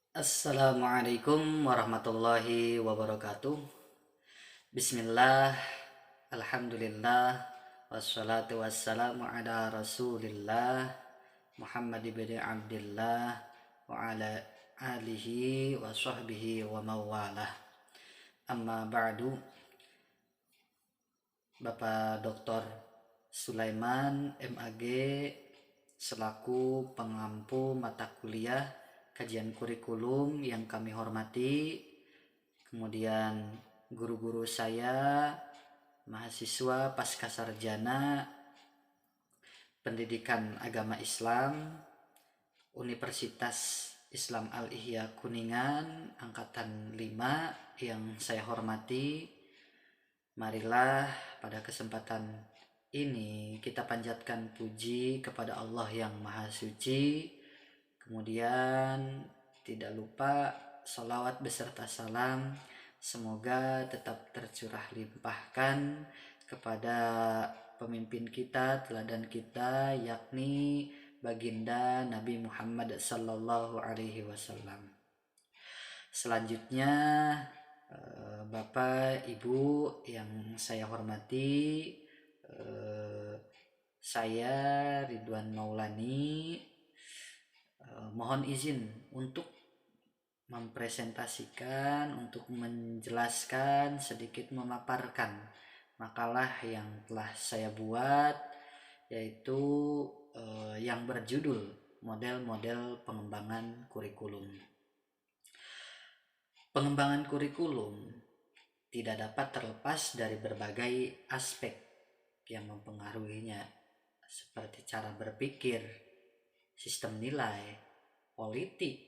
Assalamualaikum warahmatullahi wabarakatuh. Bismillah, alhamdulillah, wassalatu wassalamu ala rasulillah Muhammad ibn Abdullah wa ala alihi wa sahbihi wa mawalah. Amma ba'du. Bapak Dr. Sulaiman MAG selaku pengampu mata kuliah kajian kurikulum yang kami hormati, kemudian guru-guru saya, mahasiswa pasca sarjana pendidikan agama Islam Universitas Islam Al-Ihya Kuningan angkatan 5 yang saya hormati. Marilah pada kesempatan ini kita panjatkan puji kepada Allah yang Maha Suci. Kemudian tidak lupa salawat beserta salam semoga tetap tercurah limpahkan kepada pemimpin kita, teladan kita, yakni baginda Nabi Muhammad sallallahu alaihi wasallam. Selanjutnya Bapak Ibu yang saya hormati, saya Ridwan Maulani mohon izin untuk mempresentasikan, untuk menjelaskan, sedikit memaparkan makalah yang telah saya buat, yaitu yang berjudul model-model pengembangan kurikulum. Pengembangan kurikulum tidak dapat terlepas dari berbagai aspek yang mempengaruhinya, seperti cara berpikir, sistem nilai, politik,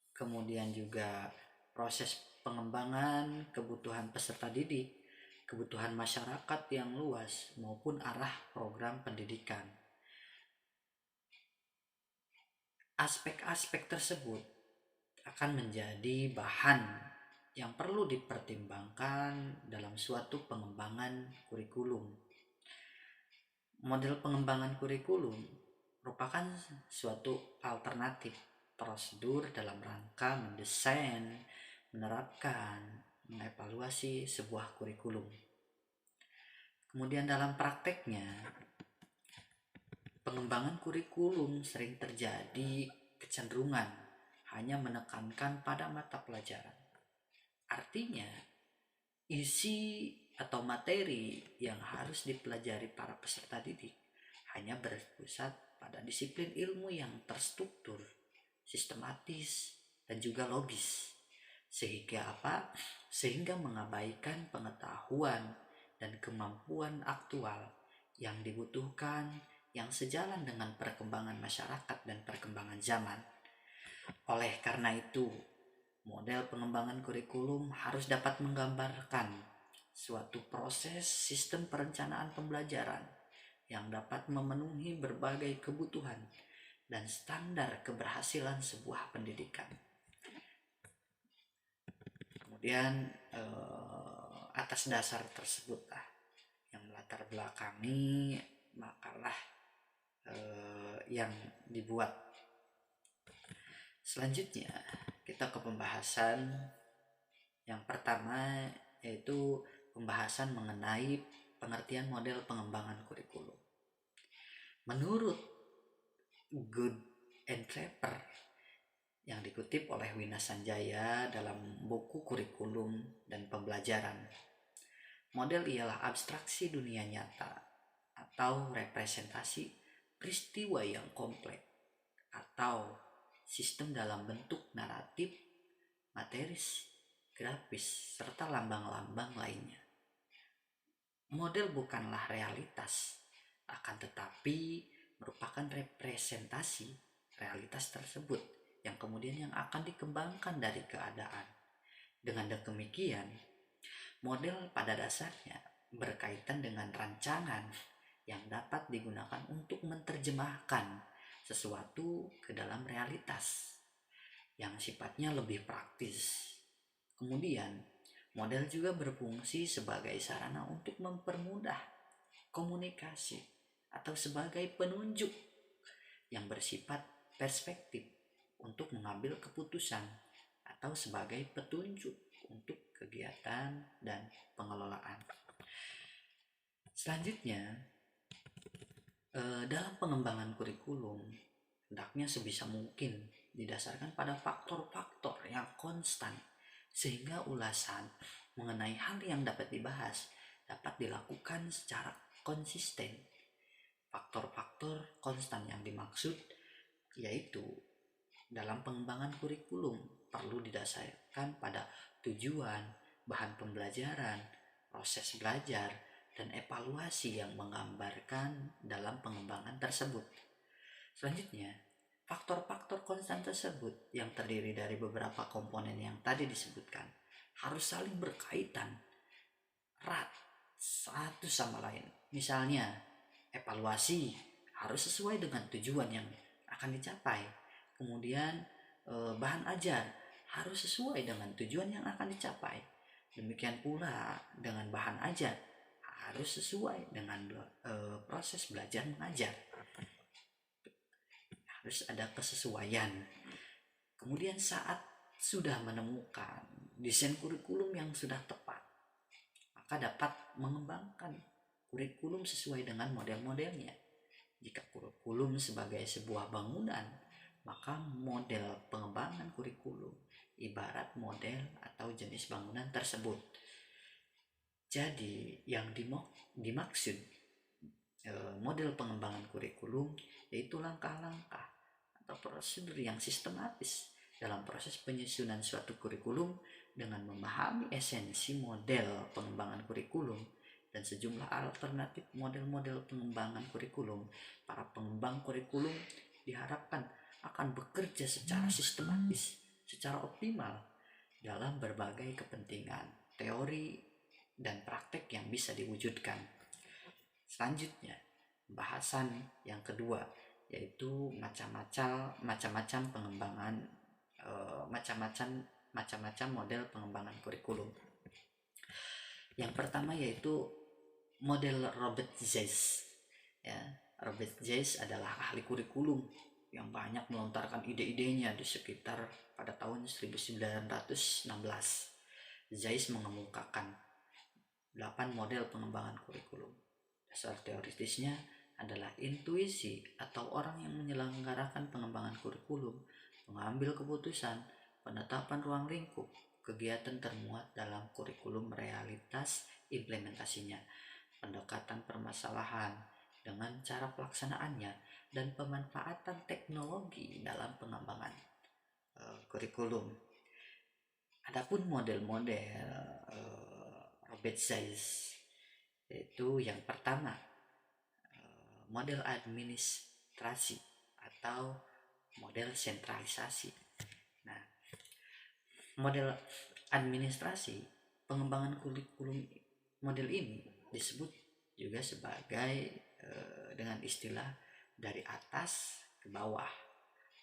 kemudian juga proses pengembangan, kebutuhan peserta didik, kebutuhan masyarakat yang luas, maupun arah program pendidikan. Aspek-aspek tersebut akan menjadi bahan yang perlu dipertimbangkan dalam suatu pengembangan kurikulum. Model pengembangan kurikulum merupakan suatu alternatif prosedur dalam rangka mendesain, menerapkan, mengevaluasi sebuah kurikulum. Kemudian dalam prakteknya, pengembangan kurikulum sering terjadi kecenderungan hanya menekankan pada mata pelajaran. Artinya, isi atau materi yang harus dipelajari para peserta didik hanya berpusat pada disiplin ilmu yang terstruktur, sistematis, dan juga logis. Sehingga mengabaikan pengetahuan dan kemampuan aktual yang dibutuhkan, yang sejalan dengan perkembangan masyarakat dan perkembangan zaman. Oleh karena itu, model pengembangan kurikulum harus dapat menggambarkan suatu proses sistem perencanaan pembelajaran yang dapat memenuhi berbagai kebutuhan dan standar keberhasilan sebuah pendidikan. Kemudian atas dasar tersebutlah yang melatar belakangi makalah yang dibuat. Selanjutnya kita ke pembahasan yang pertama, yaitu pembahasan mengenai pengertian model pengembangan kurikulum. Menurut Good and Draper yang dikutip oleh Wina Sanjaya dalam buku Kurikulum dan Pembelajaran, model ialah abstraksi dunia nyata atau representasi peristiwa yang kompleks atau sistem dalam bentuk naratif, materis, grafis, serta lambang-lambang lainnya. Model bukanlah realitas, akan tetapi merupakan representasi realitas tersebut yang kemudian yang akan dikembangkan dari keadaan. Dengan demikian, model pada dasarnya berkaitan dengan rancangan yang dapat digunakan untuk menerjemahkan sesuatu ke dalam realitas yang sifatnya lebih praktis. Kemudian, model juga berfungsi sebagai sarana untuk mempermudah komunikasi atau sebagai penunjuk yang bersifat perspektif untuk mengambil keputusan atau sebagai petunjuk untuk kegiatan dan pengelolaan. Selanjutnya, dalam pengembangan kurikulum, hendaknya sebisa mungkin didasarkan pada faktor-faktor yang konstan, sehingga ulasan mengenai hal yang dapat dibahas dapat dilakukan secara konsisten. Faktor-faktor konstan yang dimaksud yaitu dalam pengembangan kurikulum perlu didasarkan pada tujuan, bahan pembelajaran, proses belajar, dan evaluasi yang menggambarkan dalam pengembangan tersebut. Selanjutnya, faktor-faktor konstan tersebut yang terdiri dari beberapa komponen yang tadi disebutkan harus saling berkaitan erat satu sama lain. Misalnya, evaluasi harus sesuai dengan tujuan yang akan dicapai. Kemudian bahan ajar harus sesuai dengan tujuan yang akan dicapai. Demikian pula dengan bahan ajar harus sesuai dengan proses belajar mengajar. Harus ada kesesuaian. Kemudian saat sudah menemukan desain kurikulum yang sudah tepat, maka dapat mengembangkan kurikulum sesuai dengan model-modelnya. Jika kurikulum sebagai sebuah bangunan, maka model pengembangan kurikulum ibarat model atau jenis bangunan tersebut. Jadi yang dimaksud model pengembangan kurikulum yaitu langkah-langkah atau prosedur yang sistematis dalam proses penyusunan suatu kurikulum dengan memahami esensi model pengembangan kurikulum dan sejumlah alternatif model-model pengembangan kurikulum. Para pengembang kurikulum diharapkan akan bekerja secara sistematis, secara optimal dalam berbagai kepentingan teori dan praktek yang bisa diwujudkan. Selanjutnya, bahasan yang kedua yaitu macam-macam pengembangan macam-macam model pengembangan kurikulum. Yang pertama yaitu model Robert Zeiss. Ya, Robert Zeiss adalah ahli kurikulum yang banyak melontarkan ide-idenya di sekitar pada tahun 1916. Zeiss mengemukakan 8 model pengembangan kurikulum. Dasar teoritisnya adalah intuisi atau orang yang menyelenggarakan pengembangan kurikulum, mengambil keputusan, penetapan ruang lingkup, kegiatan termuat dalam kurikulum, realitas implementasinya, pendekatan permasalahan dengan cara pelaksanaannya, dan pemanfaatan teknologi dalam pengembangan kurikulum. Adapun model-model Robert Zeiss yaitu yang pertama model administrasi atau model sentralisasi. Nah, model administrasi pengembangan kurikulum model ini disebut juga sebagai dengan istilah dari atas ke bawah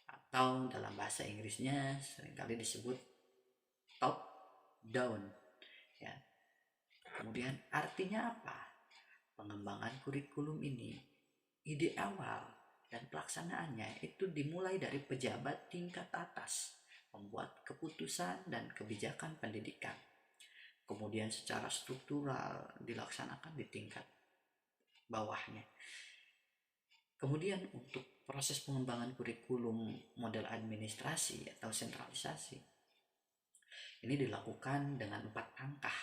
atau dalam bahasa Inggrisnya seringkali disebut top down ya. Kemudian artinya apa? Pengembangan kurikulum ini, ide awal dan pelaksanaannya itu dimulai dari pejabat tingkat atas, membuat keputusan dan kebijakan pendidikan. Kemudian secara struktural dilaksanakan di tingkat bawahnya. Kemudian untuk proses pengembangan kurikulum model administrasi atau sentralisasi ini dilakukan dengan 4 langkah.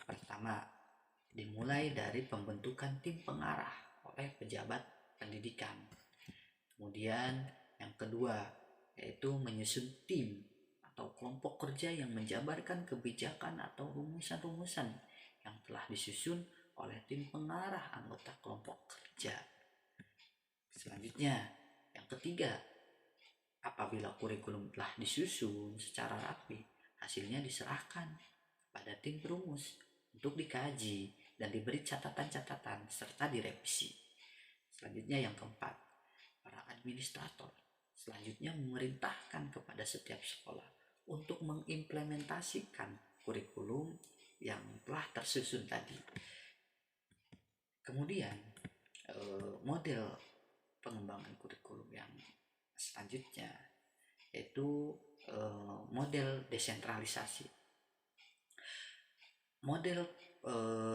Pertama, dimulai dari pembentukan tim pengarah oleh pejabat pendidikan. Kemudian yang kedua yaitu menyusun tim atau kelompok kerja yang menjabarkan kebijakan atau rumusan-rumusan yang telah disusun oleh tim pengarah anggota kelompok kerja. Selanjutnya, yang ketiga, apabila kurikulum telah disusun secara rapi, hasilnya diserahkan pada tim perumus untuk dikaji dan diberi catatan-catatan serta direvisi. Selanjutnya yang keempat, para administrator selanjutnya memerintahkan kepada setiap sekolah untuk mengimplementasikan kurikulum yang telah tersusun tadi. Kemudian model pengembangan kurikulum yang Selanjutnya yaitu model desentralisasi. Model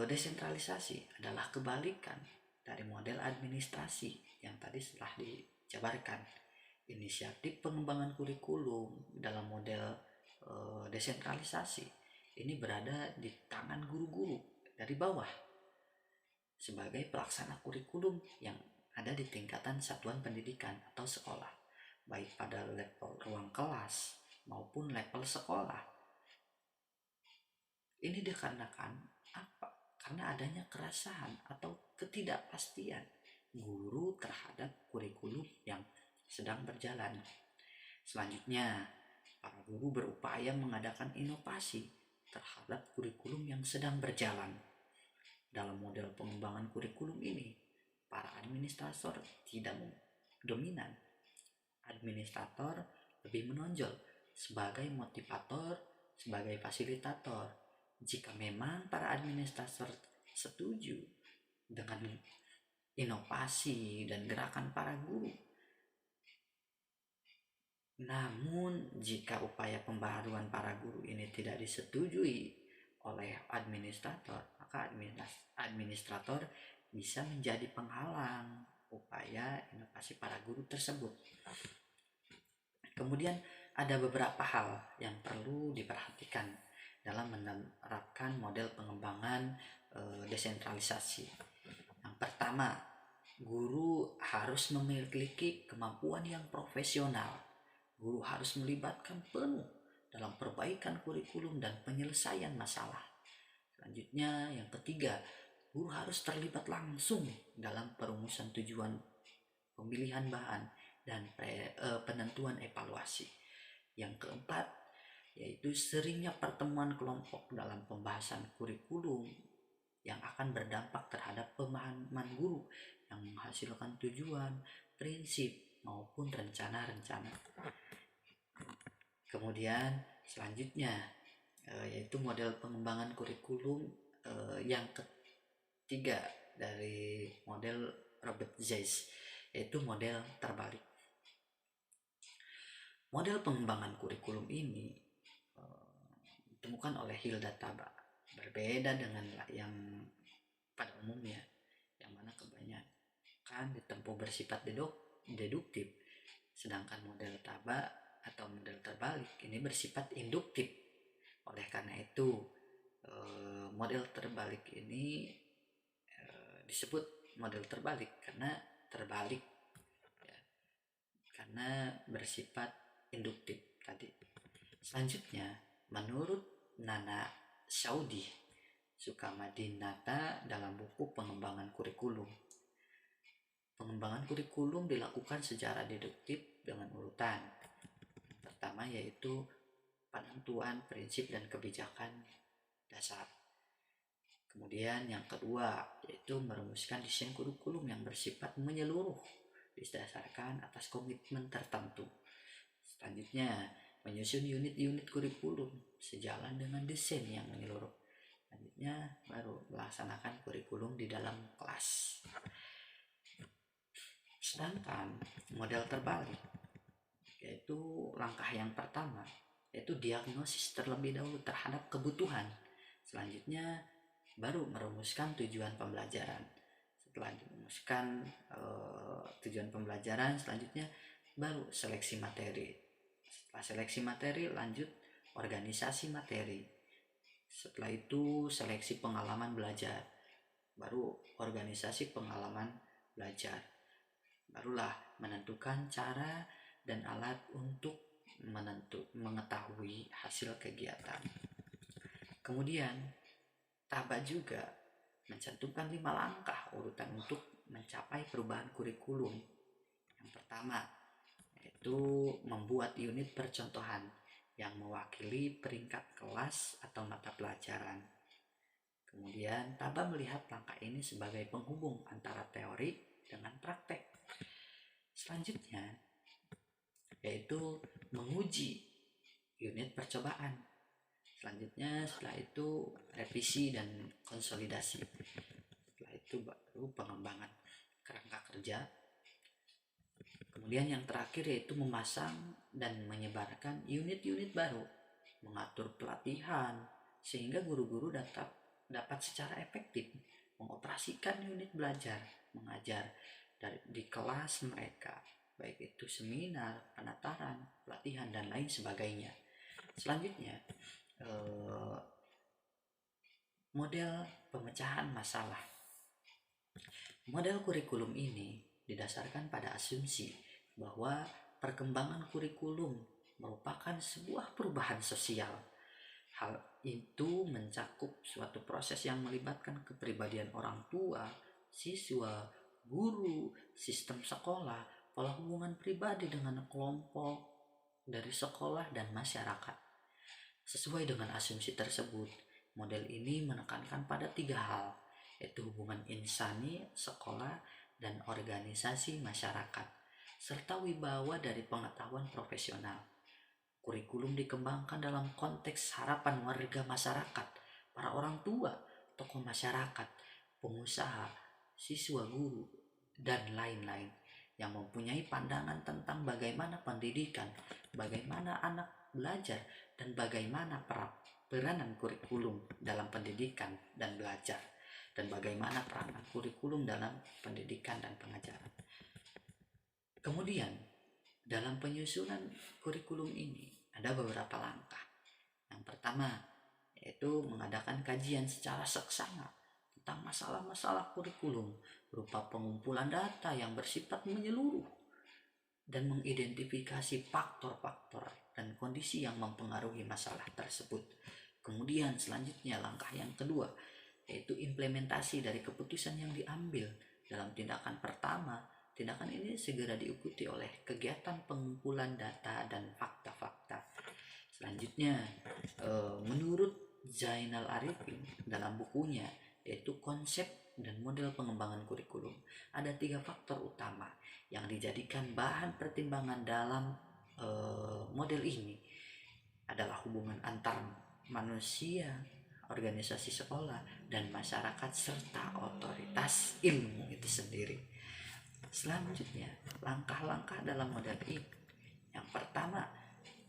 desentralisasi adalah kebalikan dari model administrasi yang tadi setelah dijabarkan. Inisiatif pengembangan kurikulum dalam model desentralisasi ini berada di tangan guru-guru dari bawah sebagai pelaksana kurikulum yang ada di tingkatan satuan pendidikan atau sekolah, baik pada level ruang kelas maupun level sekolah. Ini dikarenakan apa? Karena adanya keresahan atau ketidakpastian guru terhadap kurikulum yang sedang berjalan. Selanjutnya, para guru berupaya mengadakan inovasi terhadap kurikulum yang sedang berjalan. Dalam model pengembangan kurikulum ini, para administrator tidak dominan. Administrator lebih menonjol sebagai motivator, sebagai fasilitator. Jika memang para administrator setuju dengan inovasi dan gerakan para guru, namun jika upaya pembaharuan para guru ini tidak disetujui oleh administrator, maka administrator bisa menjadi penghalang upaya inovasi para guru tersebut. Kemudian ada beberapa hal yang perlu diperhatikan dalam menerapkan model pengembangan desentralisasi. Yang pertama, guru harus memiliki kemampuan yang profesional. Guru harus melibatkan penuh dalam perbaikan kurikulum dan penyelesaian masalah. Selanjutnya, yang ketiga, guru harus terlibat langsung dalam perumusan tujuan, pemilihan bahan, dan penentuan evaluasi. Yang keempat, yaitu seringnya pertemuan kelompok dalam pembahasan kurikulum yang akan berdampak terhadap pemahaman guru yang menghasilkan tujuan, prinsip, maupun rencana-rencana. Kemudian selanjutnya yaitu model pengembangan kurikulum yang ketiga dari model Robert Zeiss, yaitu model terbalik. Model pengembangan kurikulum ini ditemukan oleh Hilda Taba, berbeda dengan yang pada umumnya, yang mana kebanyakan ditempuh bersifat deduktif, sedangkan model Taba atau model terbalik ini bersifat induktif. Oleh karena itu model terbalik ini disebut model terbalik karena terbalik ya, karena bersifat induktif tadi. Selanjutnya, menurut Nana Saudi Sukamadinata dalam buku pengembangan kurikulum, pengembangan kurikulum dilakukan secara deduktif dengan urutan. Pertama yaitu penentuan prinsip dan kebijakan dasar. Kemudian yang kedua yaitu merumuskan desain kurikulum yang bersifat menyeluruh didasarkan atas komitmen tertentu. Selanjutnya, menyusun unit-unit kurikulum sejalan dengan desain yang menyeluruh. Selanjutnya baru melaksanakan kurikulum di dalam kelas. Sedangkan model terbalik yaitu langkah yang pertama yaitu diagnosis terlebih dahulu terhadap kebutuhan. Selanjutnya baru merumuskan tujuan pembelajaran. Setelah dirumuskan tujuan pembelajaran, selanjutnya baru seleksi materi. Setelah seleksi materi lanjut organisasi materi. Setelah itu seleksi pengalaman belajar, baru organisasi pengalaman belajar. Barulah menentukan cara dan alat untuk mengetahui hasil kegiatan. Kemudian Taba juga mencantumkan 5 langkah urutan untuk mencapai perubahan kurikulum. Yang pertama yaitu membuat unit percontohan yang mewakili peringkat kelas atau mata pelajaran. Kemudian Taba melihat langkah ini sebagai penghubung antara teori dengan praktek. Selanjutnya yaitu menguji unit percobaan. Selanjutnya setelah itu revisi dan konsolidasi. Setelah itu baru pengembangan kerangka kerja. Kemudian yang terakhir yaitu memasang dan menyebarkan unit-unit baru, mengatur pelatihan sehingga guru-guru dapat secara efektif mengoperasikan unit belajar mengajar di kelas mereka, baik itu seminar, penataran, pelatihan dan lain sebagainya. Selanjutnya, model pemecahan masalah. Model kurikulum ini didasarkan pada asumsi bahwa perkembangan kurikulum merupakan sebuah perubahan sosial. Hal itu mencakup suatu proses yang melibatkan kepribadian orang tua, siswa, guru, sistem sekolah, pola hubungan pribadi dengan kelompok dari sekolah dan masyarakat. Sesuai dengan asumsi tersebut, model ini menekankan pada 3 hal, yaitu hubungan insani, sekolah, dan organisasi masyarakat, serta wibawa dari pengetahuan profesional. Kurikulum dikembangkan dalam konteks harapan warga masyarakat, para orang tua, tokoh masyarakat, pengusaha, siswa, guru, dan lain-lain yang mempunyai pandangan tentang bagaimana pendidikan, bagaimana anak belajar, dan bagaimana peranan kurikulum dalam pendidikan dan belajar, dan bagaimana peranan kurikulum dalam pendidikan dan pengajaran. Kemudian, dalam penyusunan kurikulum ini ada beberapa langkah. Yang pertama, yaitu mengadakan kajian secara seksama tentang masalah-masalah kurikulum berupa pengumpulan data yang bersifat menyeluruh dan mengidentifikasi faktor-faktor dan kondisi yang mempengaruhi masalah tersebut. Kemudian selanjutnya langkah yang kedua, yaitu implementasi dari keputusan yang diambil dalam tindakan pertama. Tindakan ini segera diikuti oleh kegiatan pengumpulan data dan fakta-fakta. Selanjutnya, menurut Zainal Arifin dalam bukunya yaitu Konsep dan Model Pengembangan Kurikulum, ada 3 faktor utama yang dijadikan bahan pertimbangan dalam model ini, adalah hubungan antar manusia, organisasi sekolah, dan masyarakat serta otoritas ilmu itu sendiri. Selanjutnya, langkah-langkah dalam model ini. Yang pertama,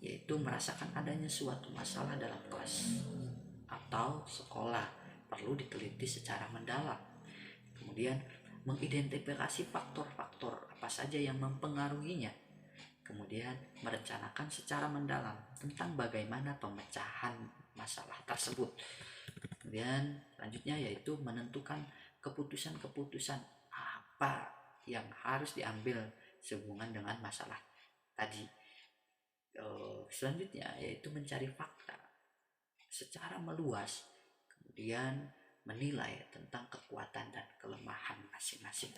yaitu merasakan adanya suatu masalah dalam kelas atau sekolah perlu diteliti secara mendalam. Kemudian, mengidentifikasi faktor-faktor apa saja yang mempengaruhinya. Kemudian, merencanakan secara mendalam tentang bagaimana pemecahan masalah tersebut. Kemudian, selanjutnya yaitu menentukan keputusan-keputusan apa yang harus diambil sehubungan dengan masalah tadi. Selanjutnya yaitu mencari fakta secara meluas, kemudian menilai tentang kekuatan dan kelemahan masing-masing.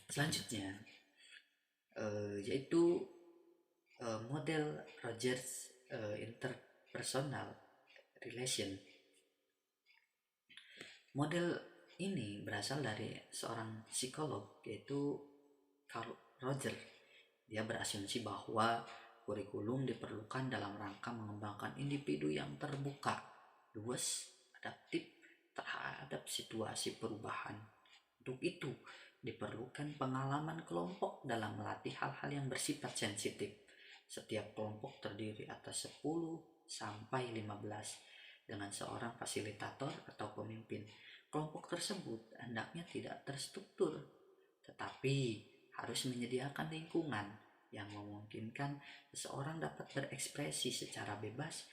Selanjutnya yaitu model Rogers interpersonal relation. Model ini berasal dari seorang psikolog yaitu Carl Rogers. Dia berasumsi bahwa kurikulum diperlukan dalam rangka mengembangkan individu yang terbuka, luas, adaptif terhadap situasi perubahan. Untuk itu, diperlukan pengalaman kelompok dalam melatih hal-hal yang bersifat sensitif. Setiap kelompok terdiri atas 10 sampai 15 dengan seorang fasilitator atau pemimpin. Kelompok tersebut hendaknya tidak terstruktur, tetapi harus menyediakan lingkungan yang memungkinkan seseorang dapat berekspresi secara bebas,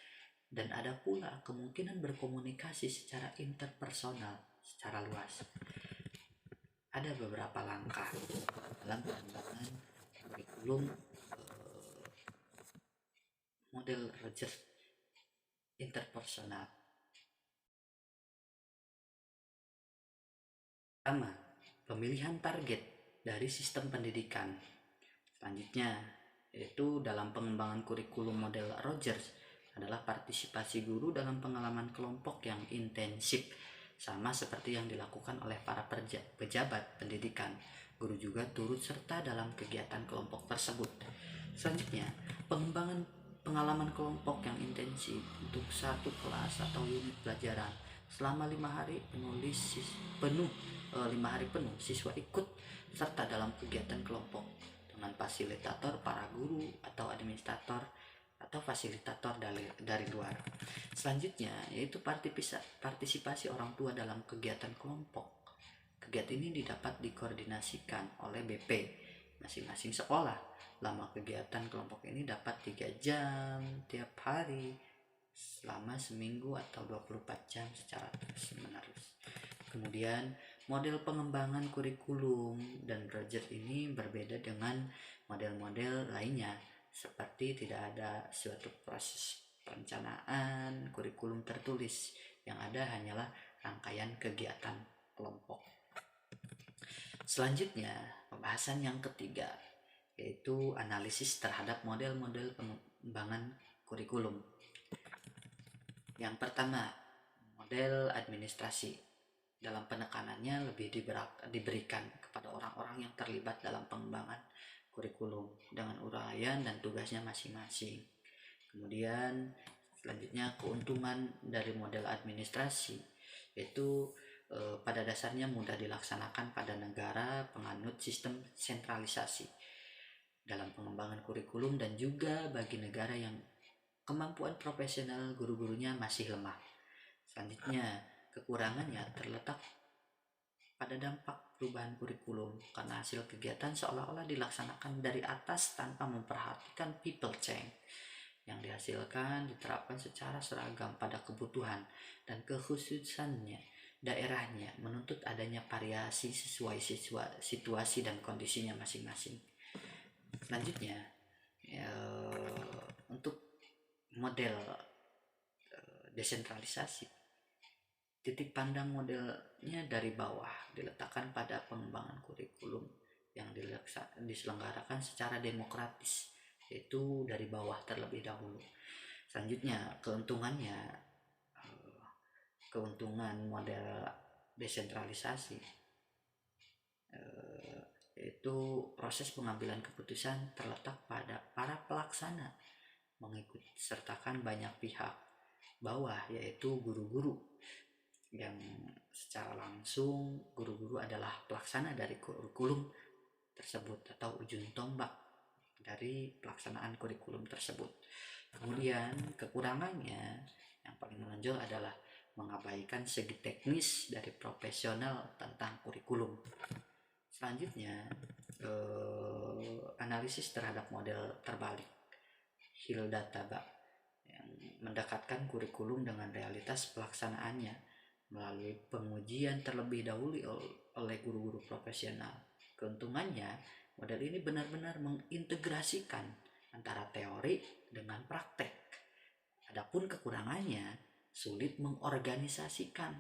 dan ada pula kemungkinan berkomunikasi secara interpersonal secara luas. Ada beberapa langkah dalam pengembangan kurikulum model Rogers interpersonal. Pertama, pemilihan target dari sistem pendidikan. Selanjutnya, yaitu dalam pengembangan kurikulum model Rogers adalah partisipasi guru dalam pengalaman kelompok yang intensif, sama seperti yang dilakukan oleh para pejabat pendidikan. Guru juga turut serta dalam kegiatan kelompok tersebut. Selanjutnya, pengembangan pengalaman kelompok yang intensif untuk satu kelas atau unit pelajaran selama 5 hari penuh 5 hari penuh siswa ikut serta dalam kegiatan kelompok dengan fasilitator para guru atau administrator atau fasilitator dari luar. Selanjutnya yaitu partisipasi orang tua dalam kegiatan kelompok. Kegiatan ini dapat dikoordinasikan oleh BP masing-masing sekolah. Lama kegiatan kelompok ini dapat 3 jam tiap hari selama seminggu atau 24 jam secara terus-menerus. Kemudian model pengembangan kurikulum dan project ini berbeda dengan model-model lainnya, seperti tidak ada suatu proses perencanaan kurikulum tertulis, yang ada hanyalah rangkaian kegiatan kelompok. Selanjutnya, pembahasan yang ketiga yaitu analisis terhadap model-model pengembangan kurikulum. Yang pertama, model administrasi. Dalam penekanannya lebih diberikan kepada orang-orang yang terlibat dalam pengembangan kurikulum dengan uraian dan tugasnya masing-masing. Kemudian selanjutnya keuntungan dari model administrasi yaitu pada dasarnya mudah dilaksanakan pada negara penganut sistem sentralisasi dalam pengembangan kurikulum dan juga bagi negara yang kemampuan profesional guru-gurunya masih lemah. Selanjutnya, kekurangannya terletak pada dampak perubahan kurikulum karena hasil kegiatan seolah-olah dilaksanakan dari atas tanpa memperhatikan people change yang dihasilkan diterapkan secara seragam pada kebutuhan dan kekhususannya daerahnya, menuntut adanya variasi sesuai situasi dan kondisinya masing-masing. Selanjutnya, untuk model desentralisasi, titik pandang modelnya dari bawah diletakkan pada pengembangan kurikulum yang diselenggarakan secara demokratis, yaitu dari bawah terlebih dahulu. Selanjutnya, keuntungan model desentralisasi yaitu proses pengambilan keputusan terletak pada para pelaksana, mengikut sertakan banyak pihak bawah yaitu guru-guru, yang secara langsung guru-guru adalah pelaksana dari kurikulum tersebut atau ujung tombak dari pelaksanaan kurikulum tersebut. Kemudian kekurangannya yang paling menonjol adalah mengabaikan segi teknis dari profesional tentang kurikulum. Selanjutnya, analisis terhadap model terbalik Hildataba yang mendekatkan kurikulum dengan realitas pelaksanaannya melalui pengujian terlebih dahulu oleh guru-guru profesional. Keuntungannya, model ini benar-benar mengintegrasikan antara teori dengan praktek. Adapun kekurangannya, sulit mengorganisasikan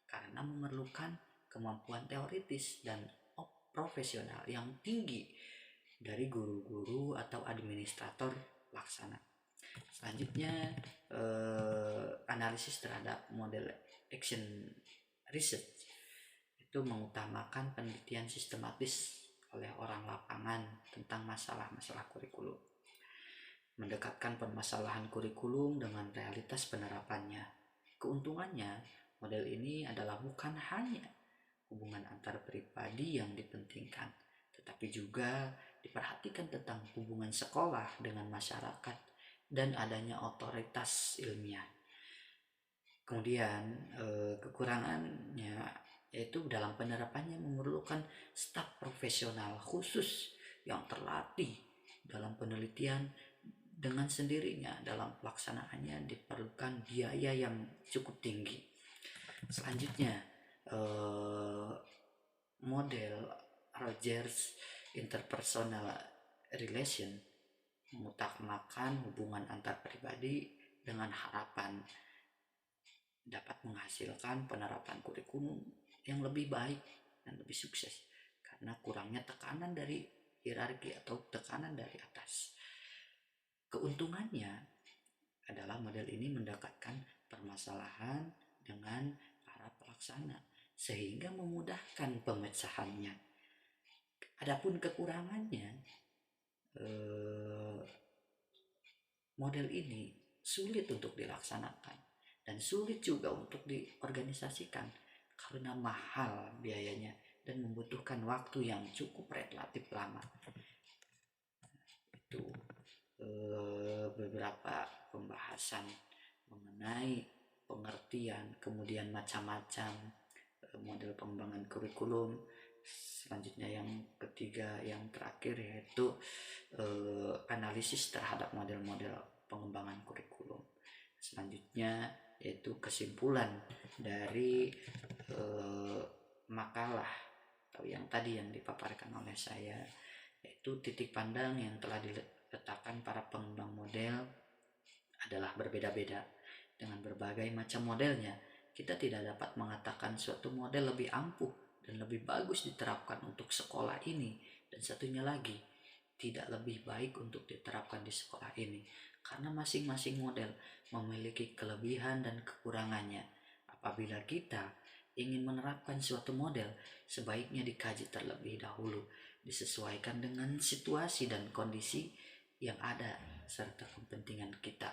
karena memerlukan kemampuan teoritis dan profesional yang tinggi dari guru-guru atau administrator pelaksana. Selanjutnya, analisis terhadap model action research itu mengutamakan penelitian sistematis oleh orang lapangan tentang masalah-masalah kurikulum, mendekatkan permasalahan kurikulum dengan realitas penerapannya. Keuntungannya, model ini adalah bukan hanya hubungan antar pribadi yang dipentingkan, tetapi juga diperhatikan tentang hubungan sekolah dengan masyarakat dan adanya otoritas ilmiah. Kemudian kekurangannya yaitu dalam penerapannya memerlukan staf profesional khusus yang terlatih dalam penelitian. Dengan sendirinya dalam pelaksanaannya diperlukan biaya yang cukup tinggi. Selanjutnya, model Rogers interpersonal relation mengutamakan hubungan antar pribadi dengan harapan dapat menghasilkan penerapan kurikulum yang lebih baik dan lebih sukses karena kurangnya tekanan dari hierarki atau tekanan dari atas. Keuntungannya adalah model ini mendekatkan permasalahan dengan para pelaksana sehingga memudahkan pemecahannya. Adapun kekurangannya, model ini sulit untuk dilaksanakan dan sulit juga untuk diorganisasikan karena mahal biayanya dan membutuhkan waktu yang cukup relatif lama. Itu beberapa pembahasan mengenai pengertian, kemudian macam-macam model pengembangan kurikulum. Selanjutnya yang ketiga, yang terakhir, yaitu analisis terhadap model-model pengembangan kurikulum. Selanjutnya yaitu kesimpulan dari makalah atau yang tadi yang dipaparkan oleh saya, yaitu titik pandang yang telah diletakkan para pengembang model adalah berbeda-beda. Dengan berbagai macam modelnya, kita tidak dapat mengatakan suatu model lebih ampuh dan lebih bagus diterapkan untuk sekolah ini dan satunya lagi tidak lebih baik untuk diterapkan di sekolah ini, karena masing-masing model memiliki kelebihan dan kekurangannya. Apabila kita ingin menerapkan suatu model, sebaiknya dikaji terlebih dahulu, disesuaikan dengan situasi dan kondisi yang ada serta kepentingan kita.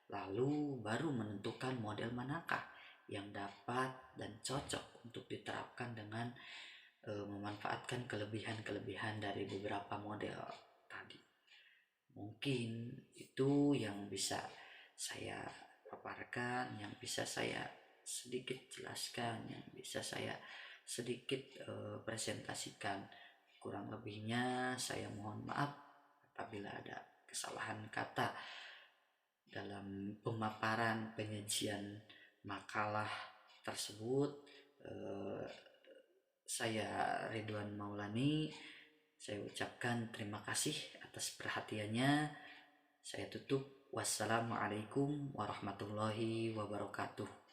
Lalu baru menentukan model manakah yang dapat dan cocok untuk diterapkan dengan memanfaatkan kelebihan-kelebihan dari beberapa model tadi. Mungkin itu yang bisa saya paparkan, yang bisa saya sedikit jelaskan, yang bisa saya sedikit presentasikan. Kurang lebihnya saya mohon maaf apabila ada kesalahan kata dalam pemaparan penyajian makalah tersebut. Saya Ridwan Maulani, saya ucapkan terima kasih atas perhatiannya. Saya tutup. Wassalamualaikum warahmatullahi wabarakatuh.